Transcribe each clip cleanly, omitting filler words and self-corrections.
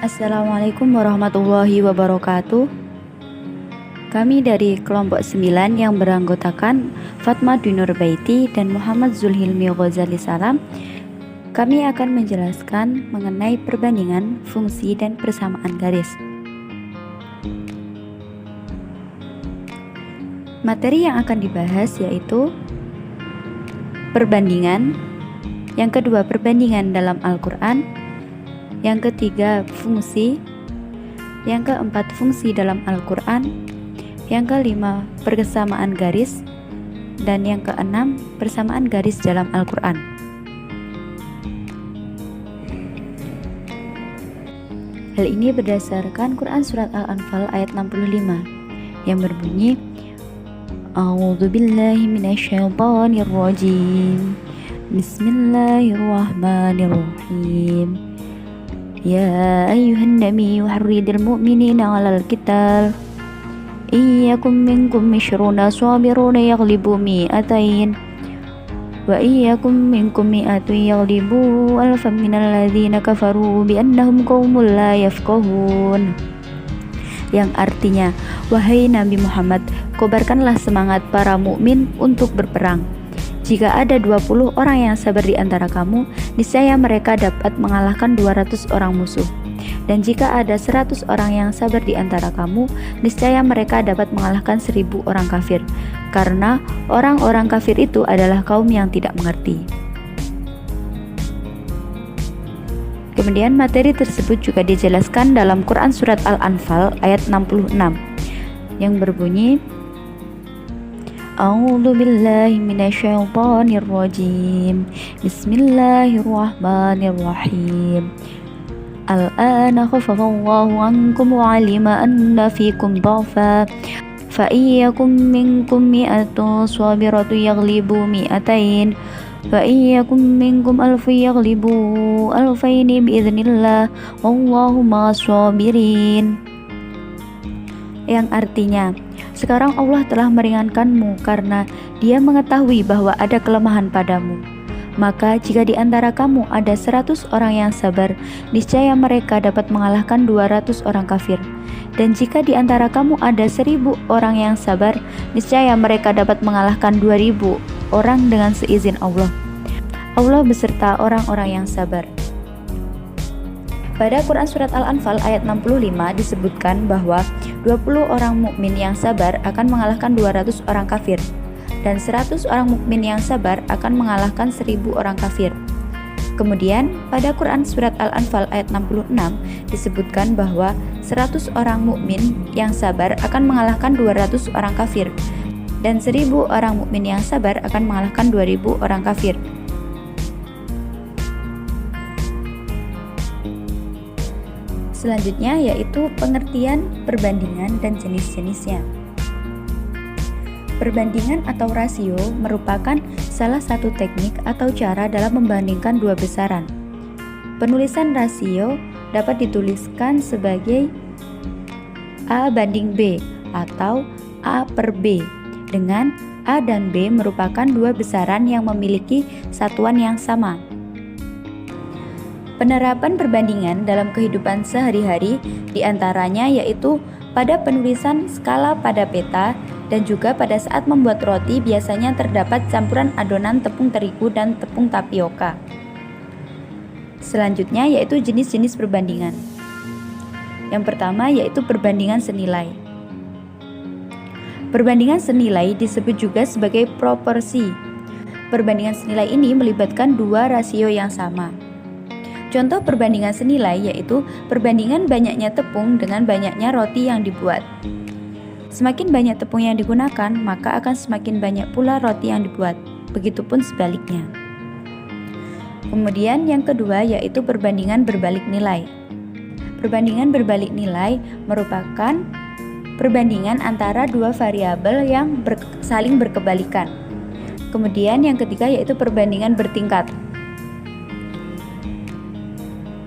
Assalamualaikum warahmatullahi wabarakatuh. Kami dari kelompok 9 yang beranggotakan Fatma Dinur Baiti dan Muhammad Zulhilmi Ghazali Salam. Kami akan menjelaskan mengenai perbandingan, fungsi, dan persamaan garis. Materi yang akan dibahas yaitu perbandingan, yang kedua perbandingan dalam Al-Quran, yang ketiga fungsi, yang keempat fungsi dalam Al-Quran, yang kelima persamaan garis, dan yang keenam persamaan garis dalam Al-Quran. Hal ini berdasarkan Quran Surat Al-Anfal ayat 65 yang berbunyi A'udzu billahi minasyaitonir rajim. Bismillahirrahmanirrahim. Ya ayyuhan nabiyyu harridil mu'minina 'alal qital. Iyyakum minkum 'ishruna sabiruna yaghlibu mi'atain. Wa iyyakum minkum mi'atun yaghlibu alfan minal ladzina kafaru bi annahum qaumul la yafqahun. Yang artinya, wahai Nabi Muhammad, kobarkanlah semangat para mukmin untuk berperang. Jika ada 20 orang yang sabar di antara kamu, niscaya mereka dapat mengalahkan 200 orang musuh. Dan jika ada 100 orang yang sabar di antara kamu, niscaya mereka dapat mengalahkan 1000 orang kafir. Karena orang-orang kafir itu adalah kaum yang tidak mengerti. Kemudian materi tersebut juga dijelaskan dalam Quran Surat Al-Anfal ayat 66 yang berbunyi A'udzu billahi minasyaitonir rajim. Bismillahirrahmanirrahim. Al-ana khafafallahu ankum wa 'alima anna fikum dha'fa fa iyyakum minkum mi'atun sabiratun yaghlibu mi'atain fa iyyakum minkum alfun yaghlibu alfaini biiznillah wallahu ma'as sabirin. Yang artinya, sekarang Allah telah meringankanmu karena Dia mengetahui bahwa ada kelemahan padamu. Maka jika di antara kamu ada 100 orang yang sabar, niscaya mereka dapat mengalahkan 200 orang kafir. Dan jika di antara kamu ada 1000 orang yang sabar, niscaya mereka dapat mengalahkan 2000 orang dengan seizin Allah. Allah beserta orang-orang yang sabar. Pada Quran Surat Al-Anfal ayat 65 disebutkan bahwa 20 orang mukmin yang sabar akan mengalahkan 200 orang kafir. Dan 100 orang mukmin yang sabar akan mengalahkan 1000 orang kafir. Kemudian pada Quran Surat Al-Anfal ayat 66 disebutkan bahwa 100 orang mukmin yang sabar akan mengalahkan 200 orang kafir. Dan 1000 orang mukmin yang sabar akan mengalahkan 2000 orang kafir. Selanjutnya yaitu pengertian perbandingan dan jenis-jenisnya. Perbandingan atau rasio merupakan salah satu teknik atau cara dalam membandingkan dua besaran. Penulisan rasio dapat dituliskan sebagai A banding B atau A per B, dengan A dan B merupakan dua besaran yang memiliki satuan yang sama. Penerapan perbandingan dalam kehidupan sehari-hari diantaranya yaitu pada penulisan skala pada peta, dan juga pada saat membuat roti biasanya terdapat campuran adonan tepung terigu dan tepung tapioka. Selanjutnya yaitu jenis-jenis perbandingan. Yang pertama yaitu perbandingan senilai. Perbandingan senilai disebut juga sebagai proporsi. Perbandingan senilai ini melibatkan dua rasio yang sama. Contoh perbandingan senilai yaitu perbandingan banyaknya tepung dengan banyaknya roti yang dibuat. Semakin banyak tepung yang digunakan, maka akan semakin banyak pula roti yang dibuat. Begitupun sebaliknya. Kemudian yang kedua yaitu perbandingan berbalik nilai. Perbandingan berbalik nilai merupakan perbandingan antara dua variabel yang saling berkebalikan. Kemudian yang ketiga yaitu perbandingan bertingkat.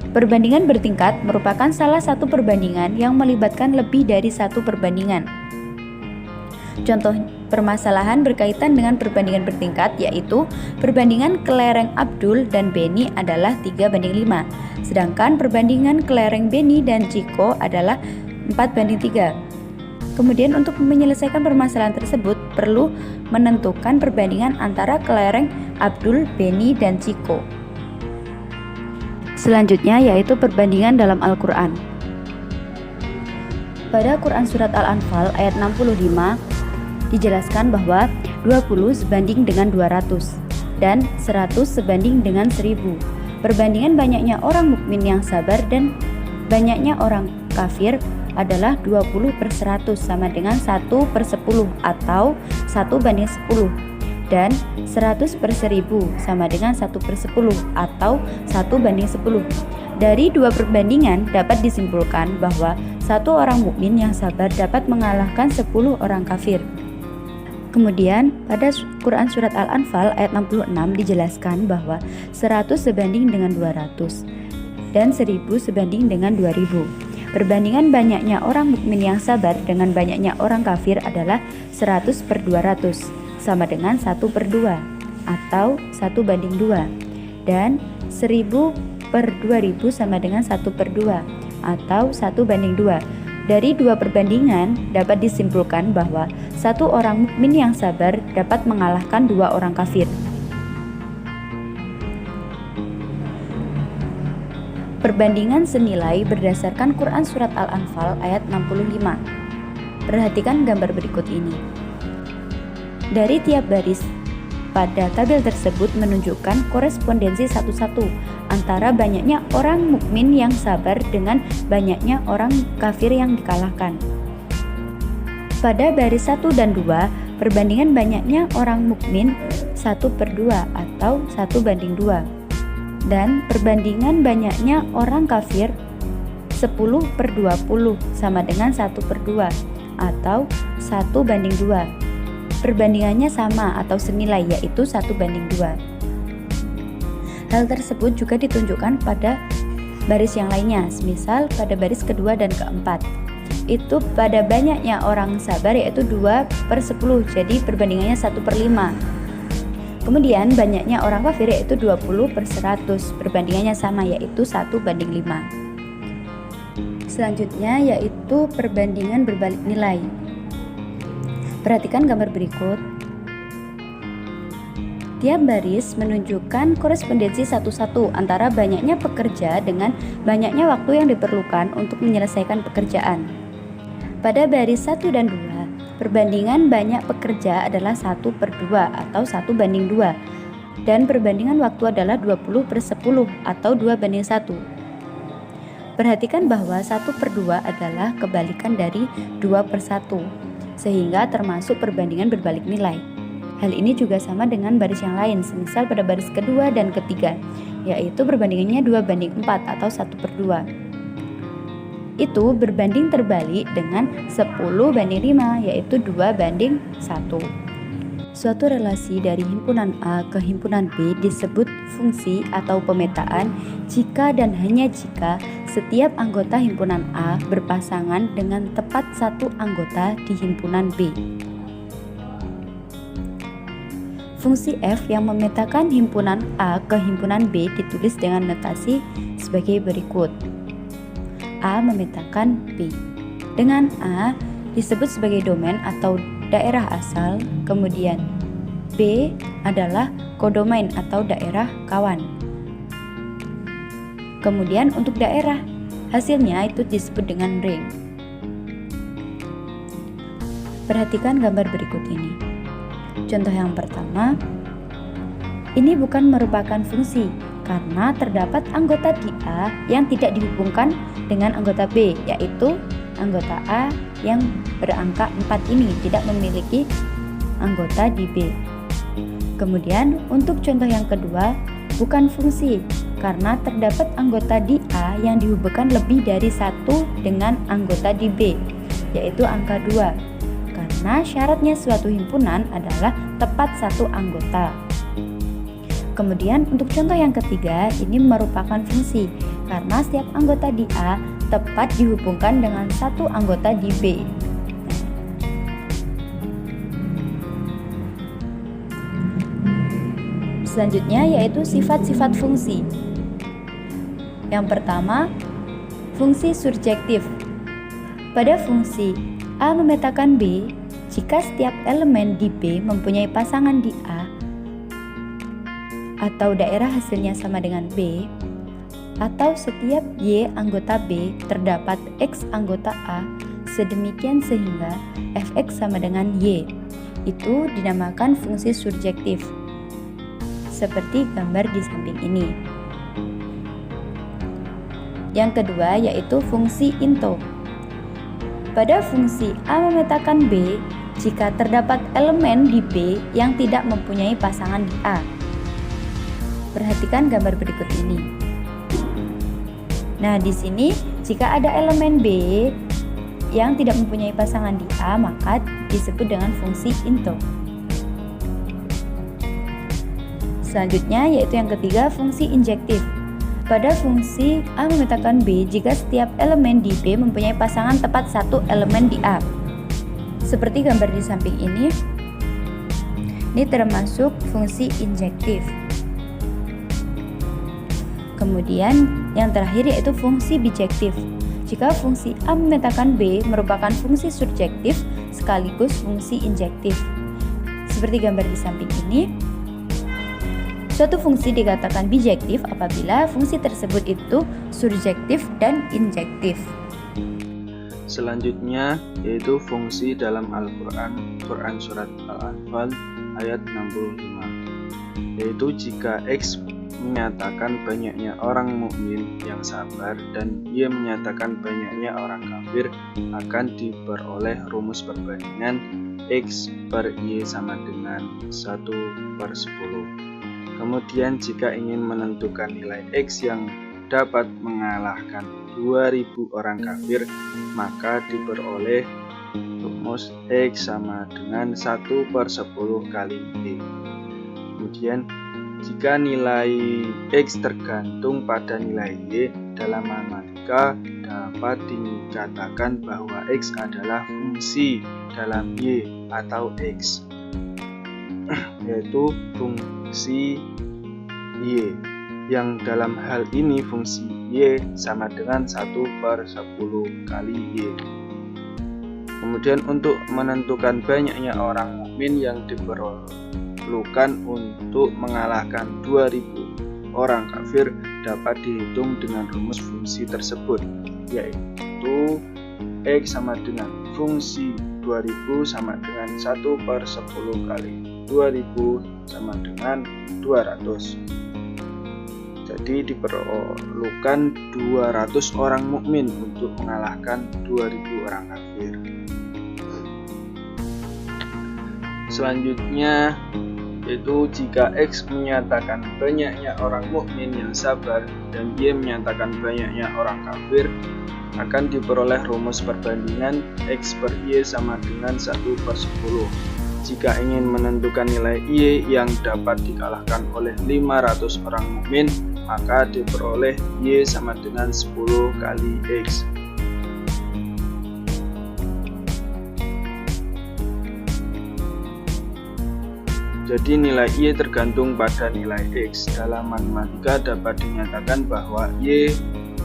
Perbandingan bertingkat merupakan salah satu perbandingan yang melibatkan lebih dari satu perbandingan. Contoh permasalahan berkaitan dengan perbandingan bertingkat, yaitu perbandingan kelereng Abdul dan Beni adalah 3:5, sedangkan perbandingan kelereng Beni dan Ciko adalah 4:3. Kemudian untuk menyelesaikan permasalahan tersebut perlu menentukan perbandingan antara kelereng Abdul, Beni, dan Ciko. Selanjutnya yaitu perbandingan dalam Al-Quran. Pada Quran Surat Al-Anfal ayat 65 dijelaskan bahwa 20 sebanding dengan 200 dan 100 sebanding dengan 1000. Perbandingan banyaknya orang mukmin yang sabar dan banyaknya orang kafir adalah 20/100 sama dengan 1/10 atau 1:10, dan 100/1000 sama dengan 1/10 atau 1:10. Dari dua perbandingan dapat disimpulkan bahwa satu orang mukmin yang sabar dapat mengalahkan 10 orang kafir. Kemudian pada Quran Surat Al-Anfal ayat 66 dijelaskan bahwa 100 sebanding dengan 200 dan 1000 sebanding dengan 2000. Perbandingan banyaknya orang mukmin yang sabar dengan banyaknya orang kafir adalah 100/200 sama dengan 1/2 atau 1:2, dan 1000/2000 sama dengan 1/2 atau 1:2. Dari dua perbandingan dapat disimpulkan bahwa satu orang mukmin yang sabar dapat mengalahkan 2 orang kafir. Perbandingan senilai berdasarkan Quran Surat Al-Anfal ayat 65. Perhatikan gambar berikut ini. Dari tiap baris pada tabel tersebut menunjukkan korespondensi satu-satu antara banyaknya orang mukmin yang sabar dengan banyaknya orang kafir yang dikalahkan. Pada baris 1 dan 2, perbandingan banyaknya orang mukmin 1/2 atau 1:2. Dan perbandingan banyaknya orang kafir 10/20 sama dengan 1/2 atau 1:2. Perbandingannya sama atau senilai, yaitu 1:2. Hal tersebut juga ditunjukkan pada baris yang lainnya, semisal pada baris kedua dan keempat. Itu pada banyaknya orang sabar yaitu 2/10, jadi perbandingannya 1/5. Kemudian banyaknya orang kafir yaitu 20/100, perbandingannya sama yaitu 1:5. Selanjutnya yaitu perbandingan berbalik nilai. Perhatikan gambar berikut. Tiap baris menunjukkan korespondensi satu-satu antara banyaknya pekerja dengan banyaknya waktu yang diperlukan untuk menyelesaikan pekerjaan. Pada baris 1 dan 2, perbandingan banyak pekerja adalah 1/2 atau 1:2, dan perbandingan waktu adalah 20/10 atau 2:1. Perhatikan bahwa 1/2 adalah kebalikan dari 2/1, sehingga termasuk perbandingan berbalik nilai. Hal ini juga sama dengan baris yang lain, semisal pada baris kedua dan ketiga, yaitu perbandingannya 2:4 atau 1/2. Itu berbanding terbalik dengan 10:5, yaitu 2:1. Suatu relasi dari himpunan A ke himpunan B disebut fungsi atau pemetaan jika dan hanya jika setiap anggota himpunan A berpasangan dengan tepat satu anggota di himpunan B. Fungsi f yang memetakan himpunan A ke himpunan B ditulis dengan notasi sebagai berikut. A memetakan B. Dengan A disebut sebagai domain atau daerah asal, kemudian B adalah kodomain atau daerah kawan. Kemudian untuk daerah, hasilnya itu disebut dengan ring. Perhatikan gambar berikut ini. Contoh yang pertama, ini bukan merupakan fungsi karena terdapat anggota di A yang tidak dihubungkan dengan anggota B, yaitu anggota A yang berangka 4 ini tidak memiliki anggota di B. Kemudian untuk contoh yang kedua, bukan fungsi karena terdapat anggota di A yang dihubungkan lebih dari satu dengan anggota di B, yaitu angka 2. Karena syaratnya suatu himpunan adalah tepat satu anggota. Kemudian untuk contoh yang ketiga, ini merupakan fungsi karena setiap anggota di A tepat dihubungkan dengan satu anggota di B. Selanjutnya yaitu sifat-sifat fungsi. Yang pertama, fungsi surjektif. Pada fungsi A memetakan B, jika setiap elemen di B mempunyai pasangan di A atau daerah hasilnya sama dengan B, atau setiap Y anggota B terdapat X anggota A, sedemikian sehingga Fx sama dengan Y, itu dinamakan fungsi surjektif, seperti gambar di samping ini. Yang kedua yaitu fungsi into. Pada fungsi A memetakan B, jika terdapat elemen di B yang tidak mempunyai pasangan di A. Perhatikan gambar berikut ini. Nah, di sini jika ada elemen B yang tidak mempunyai pasangan di A, maka disebut dengan fungsi into. Selanjutnya yaitu yang ketiga, fungsi injektif. Pada fungsi A memetakan B, jika setiap elemen di B mempunyai pasangan tepat satu elemen di A. Seperti gambar di samping ini termasuk fungsi injektif. Kemudian yang terakhir yaitu fungsi bijektif. Jika fungsi A memetakan B merupakan fungsi surjektif sekaligus fungsi injektif. Seperti gambar di samping ini, suatu fungsi dikatakan bijektif apabila fungsi tersebut itu surjektif dan injektif. Selanjutnya yaitu fungsi dalam Al-Quran, Quran Surat Al-Anfal ayat 65, yaitu jika X menyatakan banyaknya orang mukmin yang sabar dan Y menyatakan banyaknya orang kafir, akan diperoleh rumus perbandingan X per Y sama dengan 1/10. Kemudian jika ingin menentukan nilai X yang dapat mengalahkan 2000 orang kafir, maka diperoleh rumus X sama dengan 1/10 kali Y. Kemudian jika nilai X tergantung pada nilai Y, dalam matematika dapat dikatakan bahwa X adalah fungsi dalam Y atau X, yaitu fungsi Y, yang dalam hal ini fungsi Y sama dengan 1/10 kali Y. Kemudian untuk menentukan banyaknya orang mukmin yang diperlukan untuk mengalahkan 2000 orang kafir dapat dihitung dengan rumus fungsi tersebut, yaitu X sama dengan fungsi 2000 sama dengan 1/10 kali 2000 sama dengan 200. Jadi diperlukan 200 orang mukmin untuk mengalahkan 2000 orang kafir. Selanjutnya yaitu jika X menyatakan banyaknya orang mukmin yang sabar dan Y menyatakan banyaknya orang kafir, akan diperoleh rumus perbandingan X per Y sama dengan 1/10. Jika ingin menentukan nilai Y yang dapat dikalahkan oleh 500 orang mukmin, maka diperoleh Y sama dengan 10 kali X. Jadi nilai Y tergantung pada nilai X. Dalam matematika dapat dinyatakan bahwa Y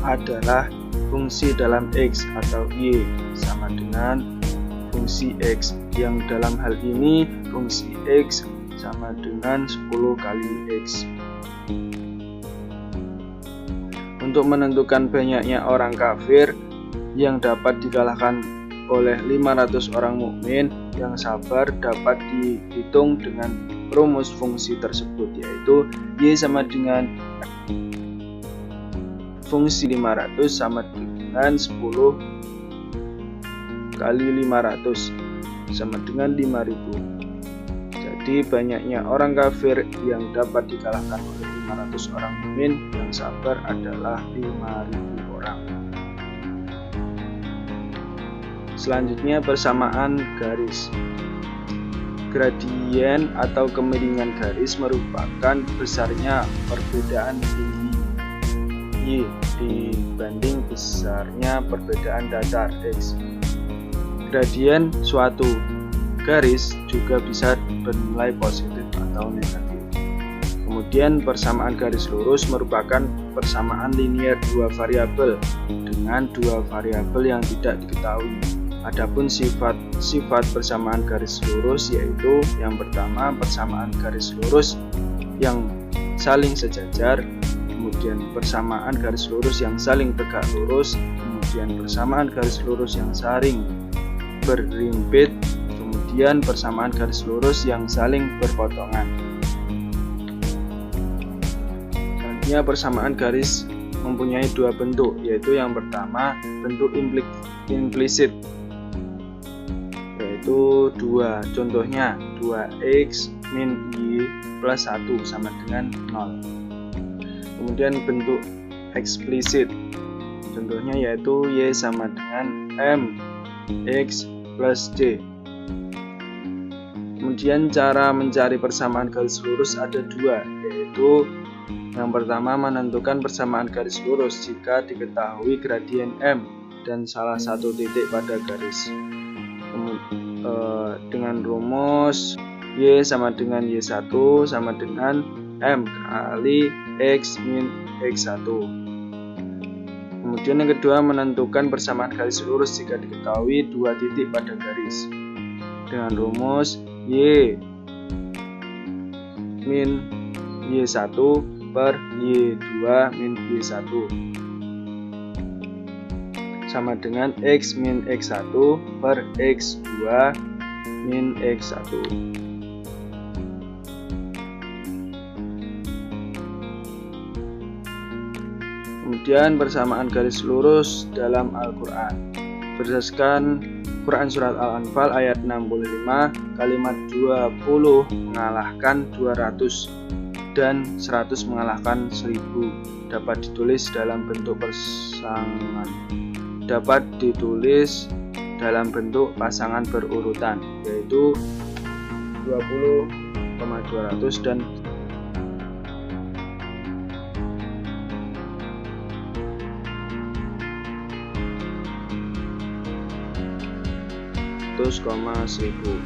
adalah fungsi dalam X atau Y sama dengan fungsi X, yang dalam hal ini fungsi X sama dengan 10 kali X. Untuk menentukan banyaknya orang kafir yang dapat dikalahkan oleh 500 orang mukmin yang sabar dapat dihitung dengan rumus fungsi tersebut, yaitu Y sama dengan fungsi 500 sama dengan 10 kali 500 sama dengan 5000. Jadi banyaknya orang kafir yang dapat dikalahkan oleh 500 orang mukmin yang sabar adalah 5000 orang. Selanjutnya persamaan garis. Gradien atau kemiringan garis merupakan besarnya perbedaan tinggi Y dibanding besarnya perbedaan datar X. Gradien suatu garis juga bisa bernilai positif atau negatif. Kemudian persamaan garis lurus merupakan persamaan linier dua variabel dengan dua variabel yang tidak diketahui. Adapun sifat persamaan garis lurus yaitu yang pertama persamaan garis lurus yang saling sejajar, kemudian persamaan garis lurus yang saling tegak lurus, kemudian persamaan garis lurus yang saling berhimpit, kemudian persamaan garis lurus yang saling berpotongan. Selanjutnya persamaan garis mempunyai dua bentuk, yaitu yang pertama bentuk implisit, yaitu 2. Contohnya 2x min y plus 1 sama dengan 0. Kemudian bentuk eksplisit, contohnya yaitu y sama dengan m x plus c. Kemudian cara mencari persamaan garis lurus ada dua, yaitu yang pertama menentukan persamaan garis lurus jika diketahui gradien m dan salah satu titik pada garis. Dengan rumus y sama dengan y1 sama dengan m kali x min x1. Kemudian yang kedua menentukan persamaan garis lurus jika diketahui dua titik pada garis. Dengan rumus y min y1 per y2 min y1 sama dengan x min x1 per x2 min x1. Kemudian persamaan garis lurus dalam Al-Quran. Berdasarkan Quran Surat Al-Anfal ayat 65, kalimat 20 mengalahkan 200 dan 100 mengalahkan 1000 dapat ditulis dalam bentuk pasangan. Dapat ditulis dalam bentuk pasangan berurutan, yaitu 20,200 dan 100,1000,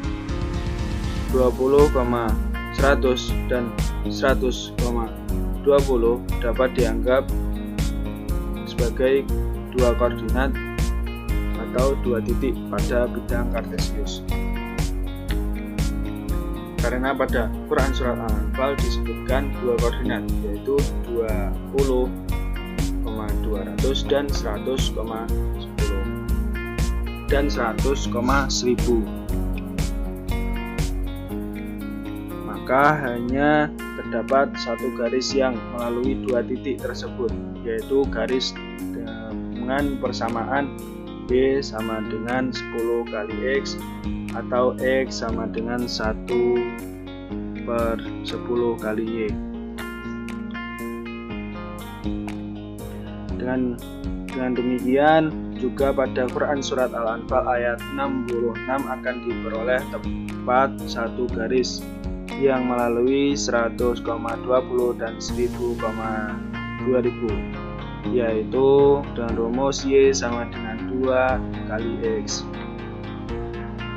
20,100 dan 100,20 dapat dianggap sebagai dua koordinat atau dua titik pada bidang kartesius. Karena pada Quran Surat Al-Anfal disebutkan dua koordinat, yaitu 20,200 dan 100,10 dan 100,1000. Maka hanya terdapat satu garis yang melalui dua titik tersebut, yaitu garis dengan persamaan y sama dengan 10 kali x atau x sama dengan 1/10 kali y. Dengan demikian juga pada Quran Surat Al-Anfal ayat 66 akan diperoleh tepat satu garis yang melalui 100,20 dan 1000,2000, yaitu dengan rumus y sama dengan 2 kali x.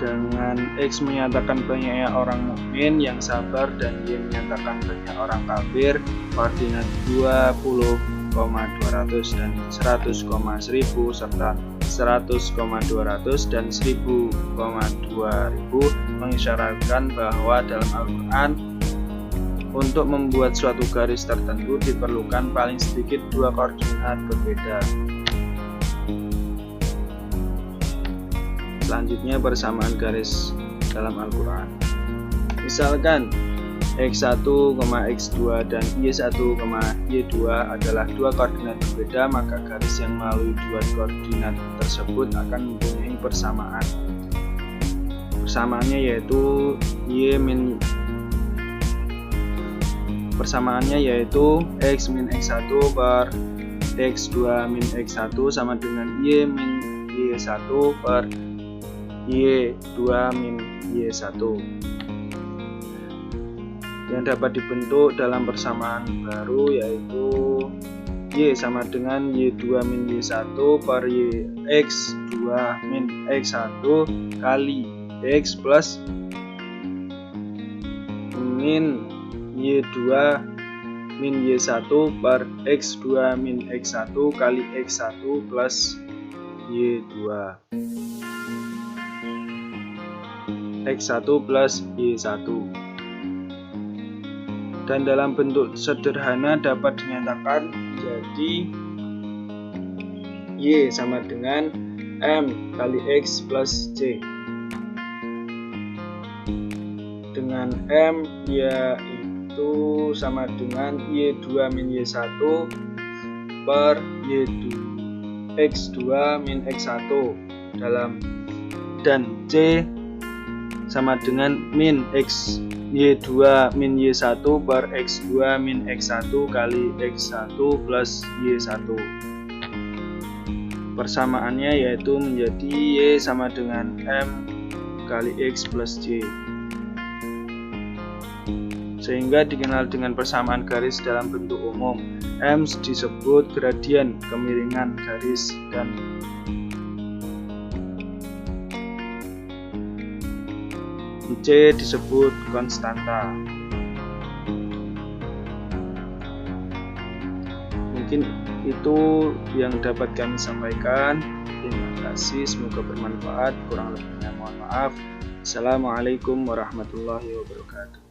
Dengan x menyatakan banyaknya orang mukmin yang sabar dan y menyatakan banyak orang kafir, koordinat 20,200 dan 100,1000 serta 100,200 dan 1000,2000 mengisyaratkan bahwa dalam Al-Quran untuk membuat suatu garis tertentu diperlukan paling sedikit dua koordinat berbeda. Selanjutnya persamaan garis dalam Al-Quran. Misalkan x1, x2 dan y1, y2 adalah dua koordinat berbeda, maka garis yang melalui dua koordinat tersebut akan mempunyai persamaan. Persamaannya yaitu x min x1 per x2 min x1 sama dengan y min y1 per y2 min y1, yang dapat dibentuk dalam persamaan baru, yaitu y sama dengan y2 min y1 per x2 min x1 kali x plus min y2 min Y1 per X2 min X1 kali X1 plus Y2. X1 plus Y1. Dan dalam bentuk sederhana dapat dinyatakan jadi Y sama dengan M kali X plus C. Dengan M yaitu sama dengan Y2 min Y1 per Y2 X2 min X1 dan C sama dengan min X Y2 min Y1 per X2 min X1 kali X1 plus Y1. Persamaannya yaitu menjadi Y sama dengan M kali X plus C, sehingga dikenal dengan persamaan garis dalam bentuk umum. M disebut gradien kemiringan garis dan C disebut konstanta. Mungkin itu yang dapat kami sampaikan. Terima kasih, semoga bermanfaat. Kurang lebihnya mohon maaf. Assalamualaikum warahmatullahi wabarakatuh.